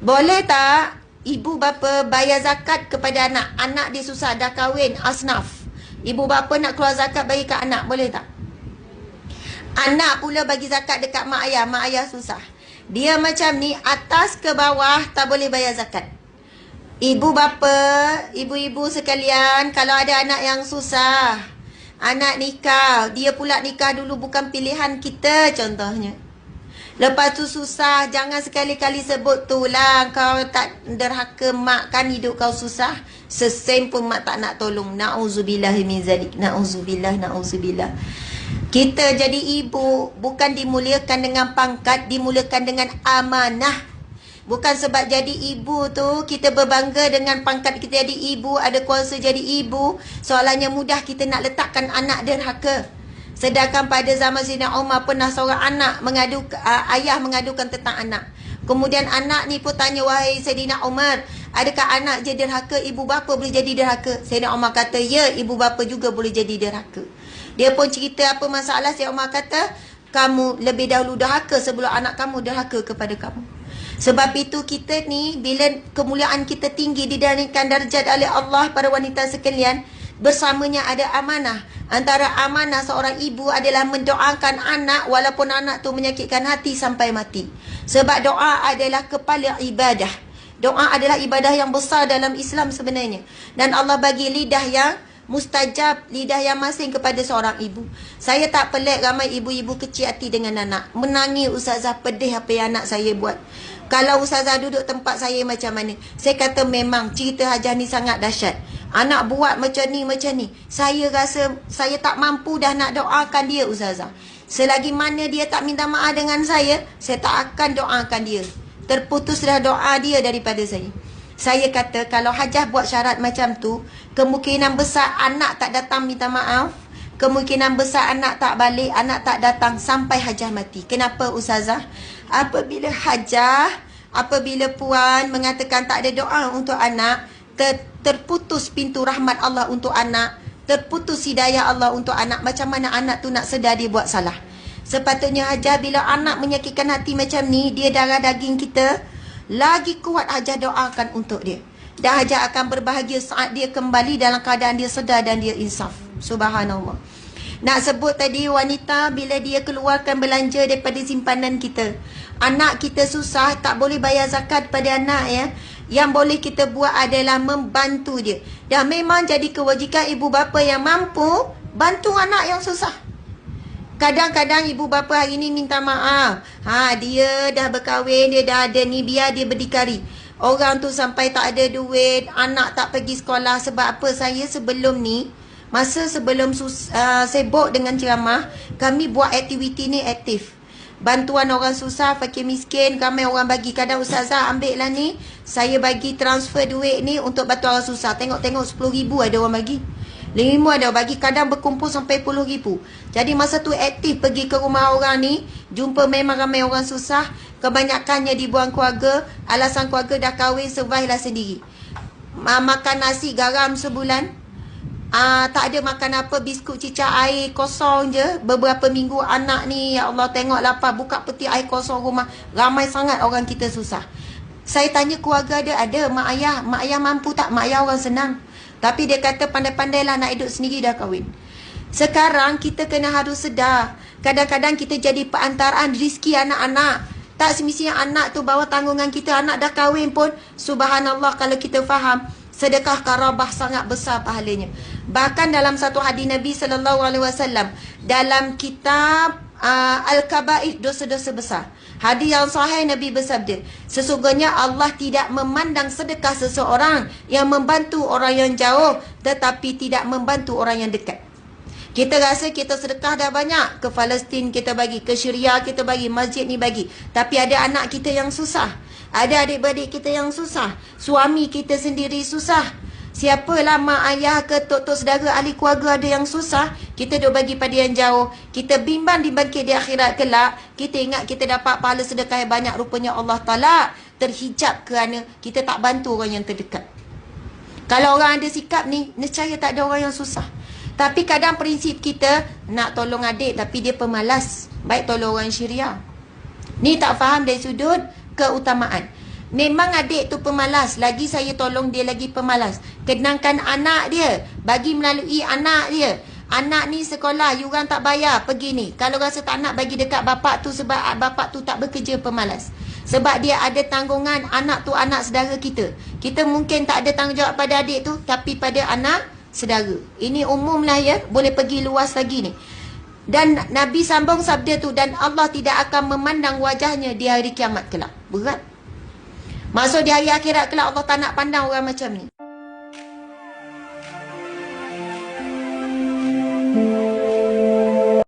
Boleh tak ibu bapa bayar zakat kepada anak? Anak dia susah, dah kahwin, asnaf. Ibu bapa nak keluar zakat bagi ke anak, boleh tak? Anak pula bagi zakat dekat mak ayah susah. Dia macam ni, atas ke bawah tak boleh bayar zakat. Ibu bapa, ibu-ibu sekalian, kalau ada anak yang susah, anak nikah, dia pula nikah dulu bukan pilihan kita contohnya. Lepas tu susah, jangan sekali-kali sebut tu lah kau tak derhaka mak kan hidup kau susah. Sesen pun mak tak nak tolong. Na'udzubillah min zalik. Na'udzubillah, na'udzubillah. Kita jadi ibu bukan dimuliakan dengan pangkat, dimuliakan dengan amanah. Bukan sebab jadi ibu tu kita berbangga dengan pangkat kita jadi ibu, ada kuasa jadi ibu, soalannya mudah kita nak letakkan anak derhaka. Sedangkan pada zaman Sayyidina Umar pernah seorang anak ayah mengadukan tentang anak. Kemudian anak ni pun tanya, wahai Sayyidina Umar, adakah anak je derhaka, ibu bapa boleh jadi derhaka? Sayyidina Umar kata, ya, ibu bapa juga boleh jadi derhaka. Dia pun cerita apa masalah. Sayyidina Umar kata, kamu lebih dahulu derhaka sebelum anak kamu derhaka kepada kamu. Sebab itu kita ni, bila kemuliaan kita tinggi didanakan darjat oleh Allah para wanita sekalian, bersamanya ada amanah. Antara amanah seorang ibu adalah mendoakan anak walaupun anak tu menyakitkan hati sampai mati. Sebab doa adalah kepala ibadah. Doa adalah ibadah yang besar dalam Islam sebenarnya. Dan Allah bagi lidah yang mustajab, lidah yang masing kepada seorang ibu. Saya tak pelik ramai ibu-ibu kecil hati dengan anak. Menangis, ustazah, pedih apa yang anak saya buat. Kalau ustazah duduk tempat saya macam mana? Saya kata memang cerita Hajah ni sangat dahsyat. Anak buat macam ni, macam ni. Saya rasa saya tak mampu dah nak doakan dia, ustazah. Selagi mana dia tak minta maaf dengan saya tak akan doakan dia. Terputus dah doa dia daripada saya. Saya kata kalau Hajah buat syarat macam tu, kemungkinan besar anak tak datang minta maaf. Kemungkinan besar anak tak balik, anak tak datang sampai Hajah mati. Kenapa, ustazah? Apabila puan mengatakan tak ada doa untuk anak, terputus pintu rahmat Allah untuk anak, terputus hidayah Allah untuk anak. Macam mana anak tu nak sedar dia buat salah? Sepatutnya Hajah bila anak menyakitkan hati macam ni, dia darah daging kita, lagi kuat Hajah doakan untuk dia. Dan Hajah akan berbahagia saat dia kembali dalam keadaan dia sedar dan dia insaf. Subhanallah. Nak sebut tadi wanita bila dia keluarkan belanja daripada simpanan kita. Anak kita susah, tak boleh bayar zakat pada anak ya. Yang boleh kita buat adalah membantu dia. Dan memang jadi kewajikan ibu bapa yang mampu bantu anak yang susah. Kadang-kadang ibu bapa hari ni minta maaf. Dia dah berkahwin, dia dah ada ni, biar dia berdikari. Orang tu sampai tak ada duit, anak tak pergi sekolah. Sebab apa? Saya sebelum ni, masa sebelum sibuk dengan ceramah, kami buat aktiviti ni aktif. Bantuan orang susah, fakir miskin, ramai orang bagi. Kadang ustazah ambil lah ni, saya bagi transfer duit ni untuk bantu orang susah. Tengok-tengok 10,000 ada orang bagi, 5,000 ada orang bagi, kadang berkumpul sampai 10,000. Jadi masa tu aktif pergi ke rumah orang ni, jumpa memang ramai orang susah. Kebanyakannya dibuang keluarga, alasan keluarga dah kahwin, survive lah sendiri. Makan nasi garam sebulan, tak ada makan apa, biskut cicak air kosong je. Beberapa minggu anak ni, ya Allah, tengok lapar, buka peti air kosong rumah. Ramai sangat orang kita susah. Saya tanya keluarga dia, ada mak ayah mampu tak? Mak ayah orang senang, tapi dia kata pandai-pandailah nak hidup sendiri, dah kahwin. Sekarang kita kena harus sedar, kadang-kadang kita jadi perantaraan rezeki anak-anak. Tak semestinya anak tu bawa tanggungan kita. Anak dah kahwin pun, subhanallah, kalau kita faham, sedekah karabah sangat besar pahalanya. Bahkan dalam satu hadis Nabi SAW, dalam kitab Al-Kabair, dosa-dosa besar, hadis yang sahih, Nabi bersabda, sesungguhnya Allah tidak memandang sedekah seseorang yang membantu orang yang jauh, tetapi tidak membantu orang yang dekat. Kita rasa kita sedekah dah banyak, ke Palestin kita bagi, ke Syria kita bagi, masjid ni bagi, tapi ada anak kita yang susah, ada adik-beradik kita yang susah, suami kita sendiri susah. Siapalah mak ayah ke tok-tok saudara ahli keluarga ada yang susah, kita duk bagi pada yang jauh. Kita bimbang di bangkit di akhirat kelak, kita ingat kita dapat pahala sedekah yang banyak, rupanya Allah Ta'ala terhijab kerana kita tak bantu orang yang terdekat. Kalau orang ada sikap ni, nescaya tak ada orang yang susah. Tapi kadang prinsip kita nak tolong adik tapi dia pemalas, baik tolong orang Syria. Ni tak faham dari sudut keutamaan. Memang adik tu pemalas. Lagi saya tolong dia lagi pemalas. Kenangkan anak dia. Bagi melalui anak dia. Anak ni sekolah, you orang tak bayar, pergi ni. Kalau rasa tak nak, bagi dekat bapak tu sebab bapak tu tak bekerja, pemalas. Sebab dia ada tanggungan, anak tu anak saudara kita. Kita mungkin tak ada tanggungjawab pada adik tu, tapi pada anak saudara. Ini umum lah ya, boleh pergi luas lagi ni. Dan Nabi sambung sabda tu, dan Allah tidak akan memandang wajahnya di hari kiamat kelak. Berat. Maksud di hari akhirat kelak Allah tak nak pandang orang macam ni.